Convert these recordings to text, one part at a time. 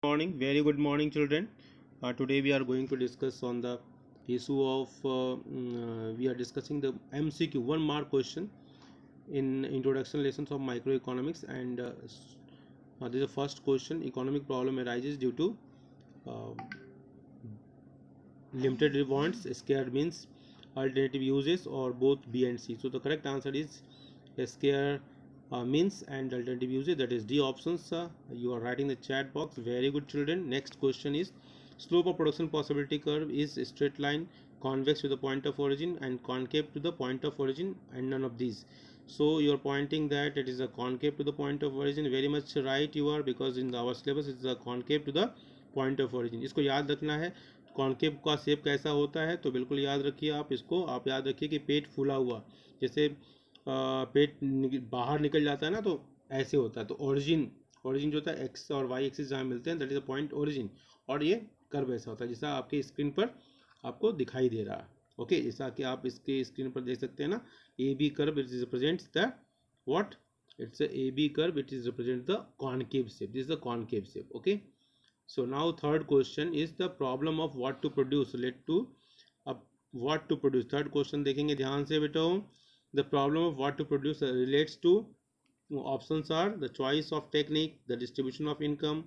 Morning, very good morning, children. Today we are going to discuss on the issue of we are discussing the MCQ 1 mark question in introduction lessons of microeconomics, and this is the first question. Economic problem arises due to uh, limited wants, scarce means, alternative uses, or both B and C. So the correct answer is scarce means and alternative uses, that is D options. You are writing the chat box. Very good, children. Next question is slope of production possibility curve is straight line, convex to the point of origin and concave to the point of origin, and none of these. So you are pointing that it is a concave to the point of origin. Very much right you are, because in our syllabus it is a concave to the point of origin. इसको याद रखना है. Concave का shape कैसा होता है, तो बिल्कुल याद रखिए आप इसको. आप याद रखिए कि पेट फूला हुआ, जैसे पेट बाहर निकल जाता है ना, तो ऐसे होता है. तो ओरिजिन जो होता है एक्स और वाई एक्सिस जहाँ मिलते हैं, that is a point origin. और ये कर्व ऐसा होता है जैसा आपकी स्क्रीन पर आपको दिखाई दे रहा है. ओके, जैसा कि आप इसके स्क्रीन पर देख सकते हैं ना, A B curve it represents the what, it's A B curve, it is represent the concave shape. This is the concave shape. Okay. So now third question is the problem of what to produce led to what to produce. Third question देखेंगे ध्यान से बेटो. The problem of what to produce relates to, options are the choice of technique, the distribution of income,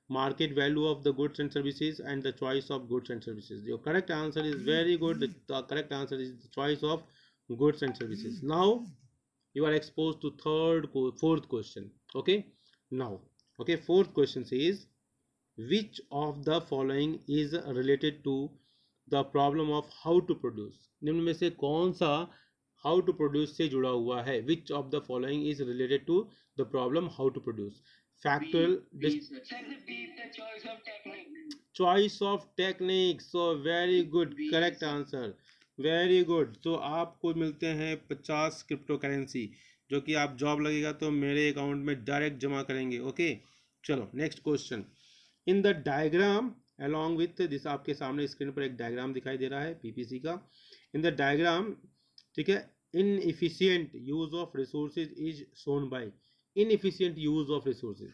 market value of the goods and services, and the choice of goods and services. Your correct answer is very good. The correct answer is the choice of goods and services. Now you are exposed to fourth question. Okay, now, okay, fourth question says which of the following is related to the problem of how to produce. निम्न में से कौन सा how to produce से जुड़ा हुआ है? Which of the following is related to the problem how to produce? Factorial choice of technique. So very good, correct answer. Very good. तो आपको मिलते हैं 50 क्रिप्टो करेंसी, जो कि आप जॉब लगेगा तो मेरे अकाउंट में डायरेक्ट जमा करेंगे. ओके, चलो next question. In the diagram along with this, आपके सामने स्क्रीन पर एक डायग्राम दिखाई दे रहा है पीपीसी का. इन द डायग्राम, ठीक है, inefficient use of resources is shown by. Inefficient use of resources,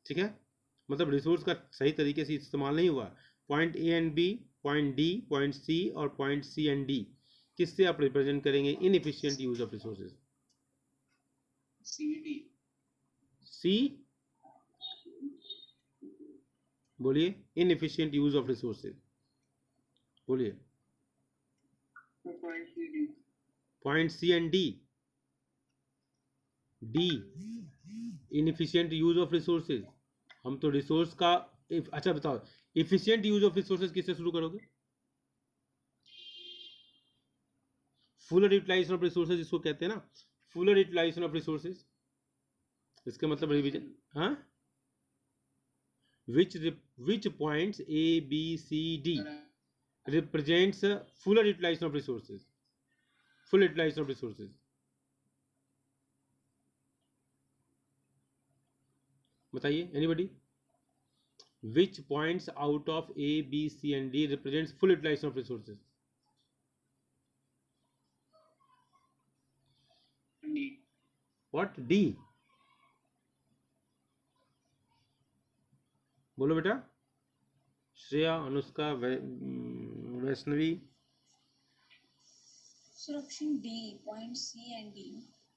ठीक है, मतलब रिसोर्स का सही तरीके से इस्तेमाल नहीं हुआ. Point A and B, point D, point C और पॉइंट सी एंड डी, किससे आप रिप्रेजेंट करेंगे inefficient use of resources? C, बोलिए. इनएफिशिएंट यूज ऑफ रिसोर्सेज, बोलिए. Point C and D. D inefficient use of resources. हम तो resource का अच्छा बताओ, इफिशिएंट यूज ऑफ रिसोर्सेज किससे शुरू करोगे? फुलर यूटिलाइजेशन ऑफ रिसोर्सेज इसको कहते हैं ना, फुलर यूटिलाइजेशन ऑफ रिसोर्सेज. इसका मतलब रिवीजन. हाँ, which points A, B, C, D represents fuller utilization of resources? Full utilization of resources. बताइए, anybody? Which points out of A, B, C and D represents full utilization of resources? D. What? D. बोलो बेटा. Shreya, Anushka, Vaishnavi. Option D, point C and D.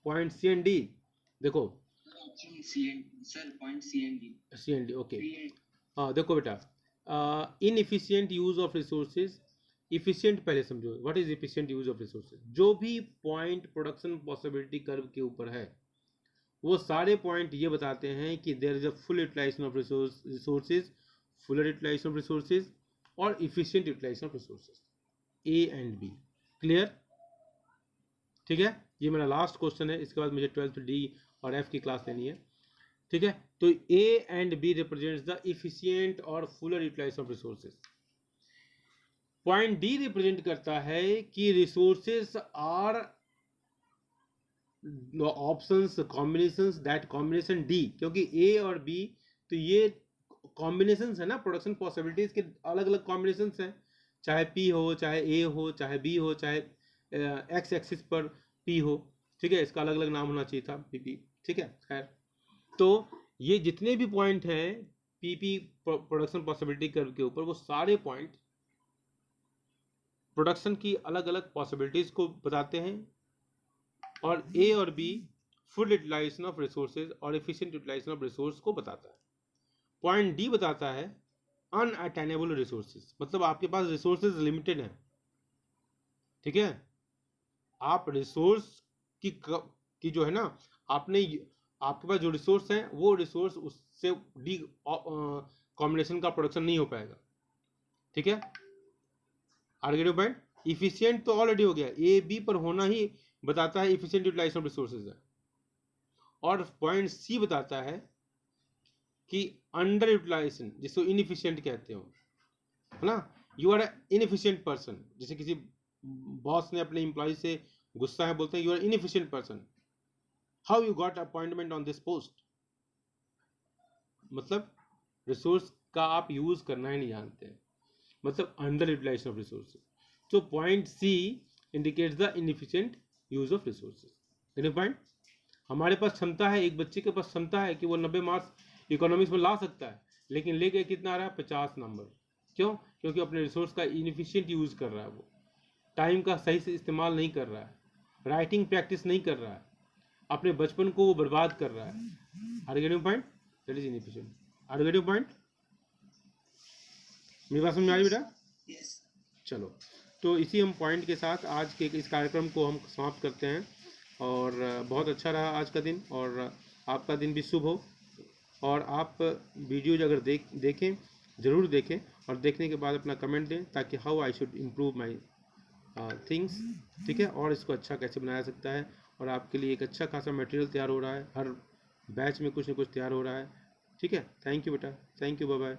Point C and D, देखो sir point C and D. C and D, okay. हाँ देखो बेटा, inefficient use of resources. Efficient पहले समझो, what is efficient use of resources. जो भी पॉइंट प्रोडक्शन पॉसिबिलिटी कर्व के ऊपर है, वो सारे पॉइंट ये बताते हैं कि there is a full utilisation of resources, fuller utilisation of resources और efficient utilisation of resources. A and B, clear? ठीक है, ये मेरा लास्ट क्वेश्चन है. इसके बाद मुझे 12th डी और एफ की क्लास लेनी है. ठीक है, तो A and B represents the efficient और fuller utilisation of resources. Point D represent करता है कि resources are options, combinations, that combination D, क्योंकि ए और बी तो ये कॉम्बिनेशंस है ना, प्रोडक्शन पॉसिबिलिटीज के अलग अलग कॉम्बिनेशंस हैं. चाहे पी हो, चाहे ए हो, चाहे बी हो, चाहे एक्स एक्सिस पर पी हो. ठीक है, इसका अलग अलग नाम होना चाहिए था, पीपी. ठीक है, खैर. तो ये जितने भी पॉइंट हैं पीपी प्रोडक्शन पॉसिबिलिटी कर्व के ऊपर वो सारे पॉइंट प्रोडक्शन की अलग अलग पॉसिबिलिटीज को बताते हैं, और ए और B full utilisation of resources और एफिशिएंट यूटिलाइजेशन ऑफ रिसोर्स को बताता है। पॉइंट डी बताता है अनअटेनेबल रिसोर्सेज, मतलब आपके पास रिसोर्सेज लिमिटेड हैं, ठीक है। आप रिसोर्स की जो है ना, आपके पास जो रिसोर्स हैं वो रिसोर्स उससे डी कॉम्बिनेशन का प्रोडक्शन नहीं हो पाएगा, ठीक है। आर्गेटिव पॉइंट इफिशिएंट तो ऑलरेडी हो गया, ए बी पर होना ही बताता है इफिशिएंट यूटिलाइजेशन ऑफ रिसोर्सेज है। और पॉइंट सी बताता है कि अंडर यूटिलाइजेशन, जिसको इनएफिशिएंट कहते हो, है ना, यू आर इनएफिशिएंट पर्सन। जैसे किसी बॉस ने अपने एम्प्लॉय से गुस्सा है, बोलते हैं you are inefficient person, how you got appointment on this post, मतलब रिसोर्स का आप यूज करना ही नहीं जानते हैं, मतलब अंडर यूटिलाइजेशन ऑफ रिसोर्सेज। तो point C indicates the inefficient use of resources. Point हमारे पास क्षमता है, एक बच्चे के पास क्षमता है कि वो 90 मार्क्स इकोनॉमिक्स में ला सकता है, लेकिन लेके कितना आ रहा है, 50 नंबर। क्यों? क्योंकि अपने रिसोर्स का इनएफिशिएंट यूज कर रहा है, वो टाइम का सही से इस्तेमाल नहीं कर रहा है, राइटिंग प्रैक्टिस नहीं कर रहा है, अपने बचपन को वो बर्बाद कर रहा है। Are getting point? That is inefficient. Are getting point? मेरी बात समझ में आ रही बेटा? Yes. चलो, तो इसी हम पॉइंट के साथ आज के इस कार्यक्रम को हम समाप्त करते हैं। और बहुत अच्छा रहा आज का दिन, और आपका दिन भी शुभ हो। और आप वीडियोज अगर देखें ज़रूर देखें, और देखने के बाद अपना कमेंट दें, ताकि how I should improve my things, ठीक है, और इसको अच्छा कैसे बनाया सकता है। और आपके लिए एक अच्छा खासा मटेरियल तैयार हो रहा है, हर बैच में कुछ ना कुछ तैयार हो रहा है, ठीक है। थैंक यू बेटा, थैंक यू, बाय बाय।